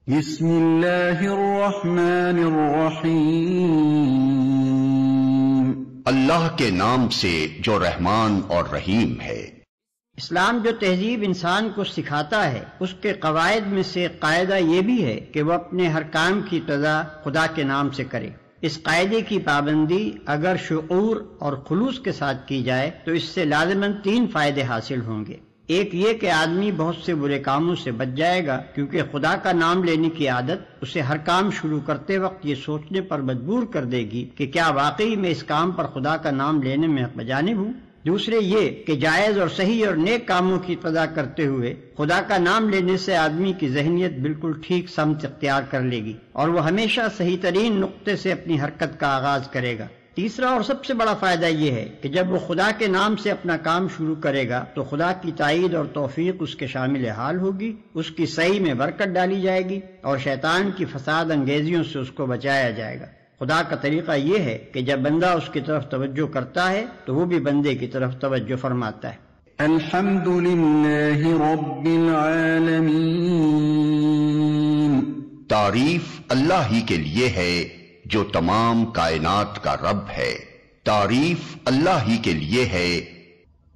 بسم اللہ الرحمن الرحیم، اللہ کے نام سے جو رحمان اور رحیم ہے۔ اسلام جو تہذیب انسان کو سکھاتا ہے اس کے قواعد میں سے قاعدہ یہ بھی ہے کہ وہ اپنے ہر کام کی ابتدا خدا کے نام سے کرے۔ اس قاعدے کی پابندی اگر شعور اور خلوص کے ساتھ کی جائے تو اس سے لازماً 3 فائدے حاصل ہوں گے۔ ایک یہ کہ آدمی بہت سے برے کاموں سے بچ جائے گا، کیونکہ خدا کا نام لینے کی عادت اسے ہر کام شروع کرتے وقت یہ سوچنے پر مجبور کر دے گی کہ کیا واقعی میں اس کام پر خدا کا نام لینے میں حق بجانب ہوں۔ دوسرے یہ کہ جائز اور صحیح اور نیک کاموں کی ابتدا کرتے ہوئے خدا کا نام لینے سے آدمی کی ذہنیت بالکل ٹھیک سمت اختیار کر لے گی اور وہ ہمیشہ صحیح ترین نقطے سے اپنی حرکت کا آغاز کرے گا۔ تیسرا اور سب سے بڑا فائدہ یہ ہے کہ جب وہ خدا کے نام سے اپنا کام شروع کرے گا تو خدا کی تائید اور توفیق اس کے شامل حال ہوگی، اس کی صحیح میں برکت ڈالی جائے گی اور شیطان کی فساد انگیزیوں سے اس کو بچایا جائے گا۔ خدا کا طریقہ یہ ہے کہ جب بندہ اس کی طرف توجہ کرتا ہے تو وہ بھی بندے کی طرف توجہ فرماتا ہے۔ الحمد للہ رب العالمین، تعریف اللہ ہی کے لیے ہے جو تمام کائنات کا رب ہے۔ تعریف اللہ ہی کے لیے ہے۔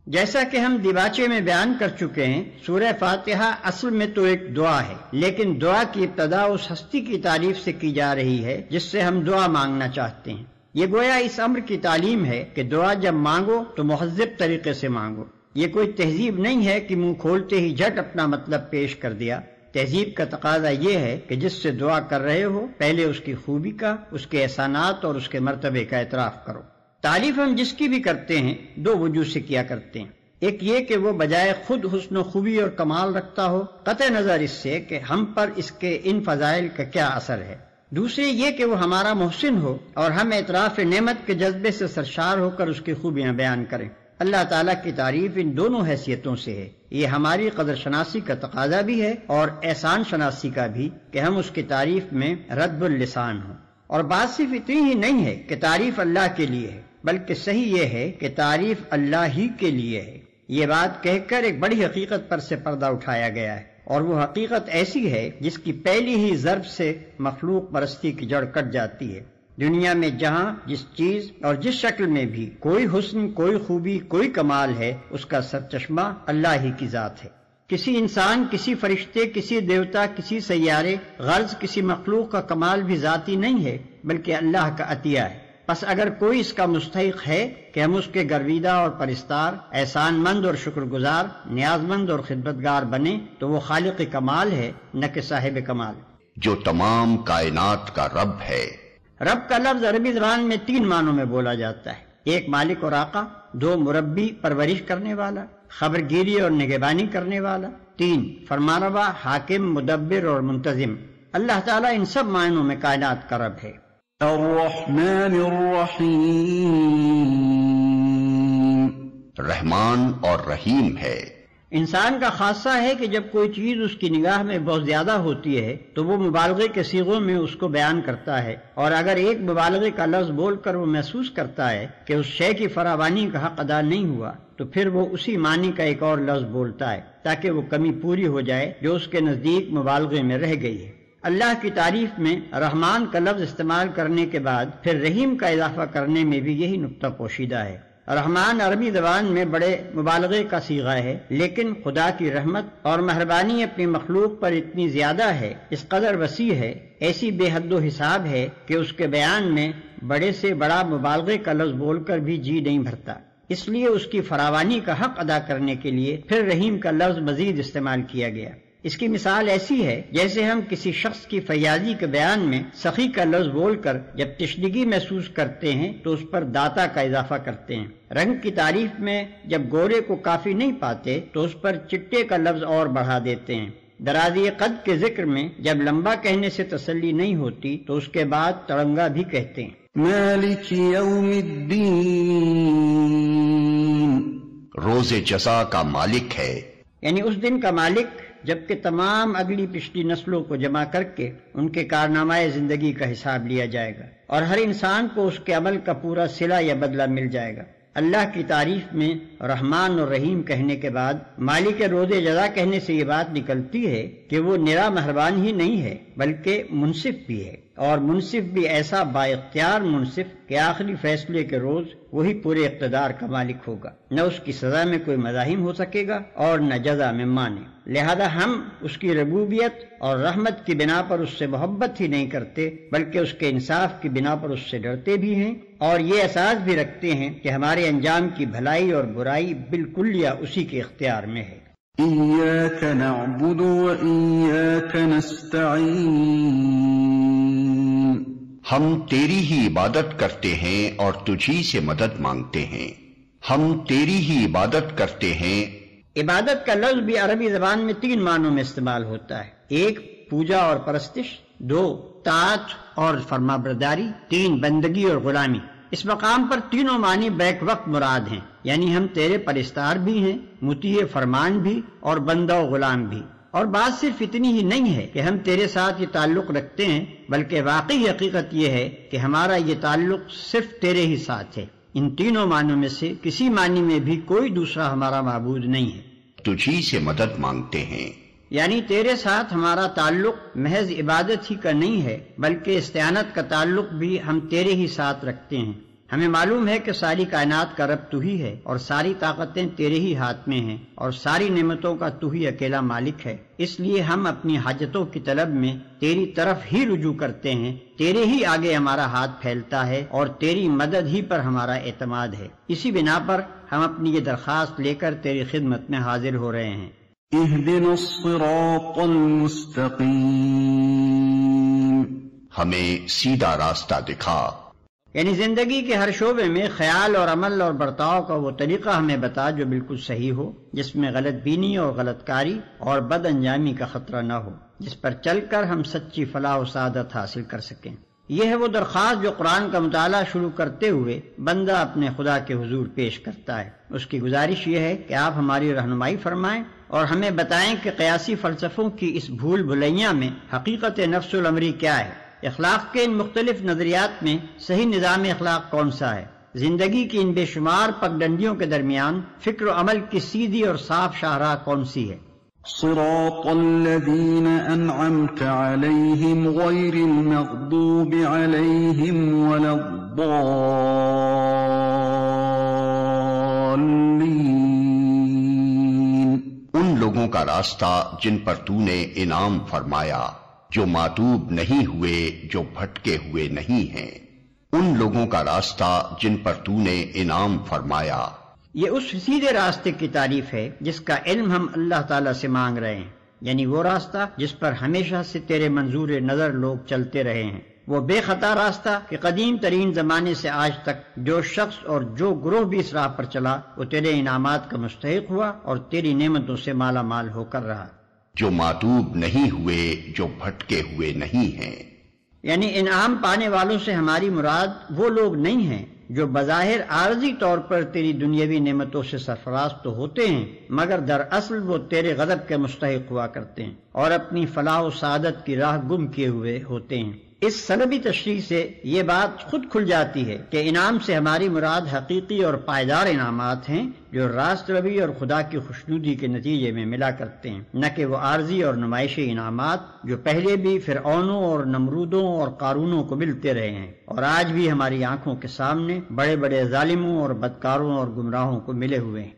جیسا کہ ہم دیباچے میں بیان کر چکے ہیں، سورہ فاتحہ اصل میں تو ایک دعا ہے، لیکن دعا کی ابتدا اس ہستی کی تعریف سے کی جا رہی ہے جس سے ہم دعا مانگنا چاہتے ہیں۔ یہ گویا اس امر کی تعلیم ہے کہ دعا جب مانگو تو مہذب طریقے سے مانگو۔ یہ کوئی تہذیب نہیں ہے کہ منہ کھولتے ہی جھٹ اپنا مطلب پیش کر دیا۔ تہذیب کا تقاضا یہ ہے کہ جس سے دعا کر رہے ہو پہلے اس کی خوبی کا، اس کے احسانات اور اس کے مرتبے کا اعتراف کرو۔ تعریف ہم جس کی بھی کرتے ہیں 2 وجوہ سے کیا کرتے ہیں۔ ایک یہ کہ وہ بجائے خود حسن و خوبی اور کمال رکھتا ہو، قطع نظر اس سے کہ ہم پر اس کے ان فضائل کا کیا اثر ہے۔ دوسرے یہ کہ وہ ہمارا محسن ہو اور ہم اعتراف نعمت کے جذبے سے سرشار ہو کر اس کی خوبیاں بیان کریں۔ اللہ تعالیٰ کی تعریف ان دونوں حیثیتوں سے ہے۔ یہ ہماری قدر شناسی کا تقاضا بھی ہے اور احسان شناسی کا بھی کہ ہم اس کی تعریف میں رد اللسان ہوں۔ اور بات صرف اتنی ہی نہیں ہے کہ تعریف اللہ کے لیے ہے، بلکہ صحیح یہ ہے کہ تعریف اللہ ہی کے لیے ہے۔ یہ بات کہہ کر ایک بڑی حقیقت پر سے پردہ اٹھایا گیا ہے، اور وہ حقیقت ایسی ہے جس کی پہلی ہی ضرب سے مخلوق پرستی کی جڑ کٹ جاتی ہے۔ دنیا میں جہاں جس چیز اور جس شکل میں بھی کوئی حسن، کوئی خوبی، کوئی کمال ہے، اس کا سرچشمہ اللہ ہی کی ذات ہے۔ کسی انسان، کسی فرشتے، کسی دیوتا، کسی سیارے، غرض کسی مخلوق کا کمال بھی ذاتی نہیں ہے بلکہ اللہ کا عطیہ ہے۔ پس اگر کوئی اس کا مستحق ہے کہ ہم اس کے گرویدہ اور پرستار، احسان مند اور شکر گزار، نیاز مند اور خدمتگار بنے تو وہ خالق کمال ہے، نہ کہ صاحب کمال، جو تمام کائنات کا رب ہے۔ رب کا لفظ عربی زبان میں 3 معنوں میں بولا جاتا ہے۔ 1 مالک اور آقا، 2 مربی پرورش کرنے والا، خبرگیری اور نگہبانی کرنے والا، 3 فرمانروا، حاکم، مدبر اور منتظم۔ اللہ تعالیٰ ان سب معنوں میں کائنات کا رب ہے۔ الرحمن الرحیم، رحمان اور رحیم ہے۔ انسان کا خاصہ ہے کہ جب کوئی چیز اس کی نگاہ میں بہت زیادہ ہوتی ہے تو وہ مبالغے کے صیغوں میں اس کو بیان کرتا ہے، اور اگر ایک مبالغے کا لفظ بول کر وہ محسوس کرتا ہے کہ اس شے کی فراوانی کا حق ادا نہیں ہوا تو پھر وہ اسی معنی کا ایک اور لفظ بولتا ہے تاکہ وہ کمی پوری ہو جائے جو اس کے نزدیک مبالغے میں رہ گئی ہے۔ اللہ کی تعریف میں رحمان کا لفظ استعمال کرنے کے بعد پھر رحیم کا اضافہ کرنے میں بھی یہی نقطہ پوشیدہ ہے۔ رحمان عربی زبان میں بڑے مبالغے کا صیغہ ہے، لیکن خدا کی رحمت اور مہربانی اپنی مخلوق پر اتنی زیادہ ہے، اس قدر وسیع ہے، ایسی بے حد و حساب ہے کہ اس کے بیان میں بڑے سے بڑا مبالغے کا لفظ بول کر بھی جی نہیں بھرتا۔ اس لیے اس کی فراوانی کا حق ادا کرنے کے لیے پھر رحیم کا لفظ مزید استعمال کیا گیا۔ اس کی مثال ایسی ہے جیسے ہم کسی شخص کی فیاضی کے بیان میں سخی کا لفظ بول کر جب تشنگی محسوس کرتے ہیں تو اس پر داتا کا اضافہ کرتے ہیں۔ رنگ کی تعریف میں جب گورے کو کافی نہیں پاتے تو اس پر چٹے کا لفظ اور بڑھا دیتے ہیں۔ درازی قد کے ذکر میں جب لمبا کہنے سے تسلی نہیں ہوتی تو اس کے بعد تڑنگا بھی کہتے ہیں۔ مالک یوم الدین، روز جزا کا مالک ہے، یعنی اس دن کا مالک جبکہ تمام اگلی پچھلی نسلوں کو جمع کر کے ان کے کارنامہ زندگی کا حساب لیا جائے گا اور ہر انسان کو اس کے عمل کا پورا صلہ یا بدلہ مل جائے گا۔ اللہ کی تعریف میں رحمان اور رحیم کہنے کے بعد مالک روز جزا کہنے سے یہ بات نکلتی ہے کہ وہ نرا مہربان ہی نہیں ہے بلکہ منصف بھی ہے، اور منصف بھی ایسا با اختیار منصف کہ آخری فیصلے کے روز وہی پورے اقتدار کا مالک ہوگا، نہ اس کی سزا میں کوئی مزاحم ہو سکے گا اور نہ جزا میں مانے۔ لہذا ہم اس کی ربوبیت اور رحمت کی بنا پر اس سے محبت ہی نہیں کرتے بلکہ اس کے انصاف کی بنا پر اس سے ڈرتے بھی ہیں، اور یہ احساس بھی رکھتے ہیں کہ ہمارے انجام کی بھلائی اور برائی بالکلیہ اسی کے اختیار میں ہے۔ إياك نعبد وإياك نستعين ہم تیری ہی عبادت کرتے ہیں اور تجھی سے مدد مانگتے ہیں، ہم تیری ہی عبادت کرتے ہیں۔ عبادت کا لفظ بھی عربی زبان میں 3 معنوں میں استعمال ہوتا ہے، 1 پوجا اور پرستش، 2 طاعت اور فرمانبرداری، 3 بندگی اور غلامی۔ اس مقام پر تینوں معنی بیک وقت مراد ہیں، یعنی ہم تیرے پرستار بھی ہیں، مطیع فرمان بھی اور بندہ و غلام بھی۔ اور بات صرف اتنی ہی نہیں ہے کہ ہم تیرے ساتھ یہ تعلق رکھتے ہیں، بلکہ واقعی حقیقت یہ ہے کہ ہمارا یہ تعلق صرف تیرے ہی ساتھ ہے۔ ان تینوں معنوں میں سے کسی معنی میں بھی کوئی دوسرا ہمارا معبود نہیں ہے۔ تجھی سے مدد مانگتے ہیں، یعنی تیرے ساتھ ہمارا تعلق محض عبادت ہی کا نہیں ہے بلکہ استعانت کا تعلق بھی ہم تیرے ہی ساتھ رکھتے ہیں۔ ہمیں معلوم ہے کہ ساری کائنات کا رب تو ہی ہے اور ساری طاقتیں تیرے ہی ہاتھ میں ہیں اور ساری نعمتوں کا تو ہی اکیلا مالک ہے، اس لیے ہم اپنی حاجتوں کی طلب میں تیری طرف ہی رجوع کرتے ہیں، تیرے ہی آگے ہمارا ہاتھ پھیلتا ہے اور تیری مدد ہی پر ہمارا اعتماد ہے۔ اسی بنا پر ہم اپنی یہ درخواست لے کر تیری خدمت میں حاضر ہو رہے ہیں۔ اهدنا الصراط المستقيم ہمیں سیدھا راستہ دکھا۔ یعنی زندگی کے ہر شعبے میں خیال اور عمل اور برتاؤ کا وہ طریقہ ہمیں بتا جو بالکل صحیح ہو، جس میں غلط بینی اور غلط کاری اور بد انجامی کا خطرہ نہ ہو، جس پر چل کر ہم سچی فلاح و سعادت حاصل کر سکیں۔ یہ ہے وہ درخواست جو قرآن کا مطالعہ شروع کرتے ہوئے بندہ اپنے خدا کے حضور پیش کرتا ہے۔ اس کی گزارش یہ ہے کہ آپ ہماری رہنمائی فرمائیں اور ہمیں بتائیں کہ قیاسی فلسفوں کی اس بھول بھلیاں میں حقیقت نفس الامری کیا ہے، اخلاق کے ان مختلف نظریات میں صحیح نظام اخلاق کون سا ہے، زندگی کی ان بے شمار پگڈنڈیوں کے درمیان فکر و عمل کی سیدھی اور صاف شاہراہ کون سی ہے۔ صراط الذين أنعمت عليهم غير المغضوب عليهم ولا الضالين ان لوگوں کا راستہ جن پر تو نے انعام فرمایا، جو ماتوب نہیں ہوئے، جو بھٹکے ہوئے نہیں ہیں، ان لوگوں کا راستہ جن پر تو نے انعام فرمایا۔ یہ اس سیدھے راستے کی تعریف ہے جس کا علم ہم اللہ تعالیٰ سے مانگ رہے ہیں، یعنی وہ راستہ جس پر ہمیشہ سے تیرے منظور نظر لوگ چلتے رہے ہیں، وہ بے خطا راستہ کہ قدیم ترین زمانے سے آج تک جو شخص اور جو گروہ بھی اس راہ پر چلا وہ تیرے انعامات کا مستحق ہوا اور تیری نعمتوں سے مالا مال ہو کر رہا، جو ماتوب نہیں ہوئے، جو بھٹکے ہوئے نہیں ہیں۔ یعنی انعام پانے والوں سے ہماری مراد وہ لوگ نہیں ہیں جو بظاہر عارضی طور پر تیری دنیاوی نعمتوں سے سرفراز تو ہوتے ہیں مگر دراصل وہ تیرے غضب کے مستحق ہوا کرتے ہیں اور اپنی فلاح و سعادت کی راہ گم کیے ہوئے ہوتے ہیں۔ اس سلبی تشریح سے یہ بات خود کھل جاتی ہے کہ انعام سے ہماری مراد حقیقی اور پائیدار انعامات ہیں جو راست روی اور خدا کی خوشنودی کے نتیجے میں ملا کرتے ہیں، نہ کہ وہ عارضی اور نمائشی انعامات جو پہلے بھی فرعونوں اور نمرودوں اور قارونوں کو ملتے رہے ہیں اور آج بھی ہماری آنکھوں کے سامنے بڑے بڑے ظالموں اور بدکاروں اور گمراہوں کو ملے ہوئے ہیں۔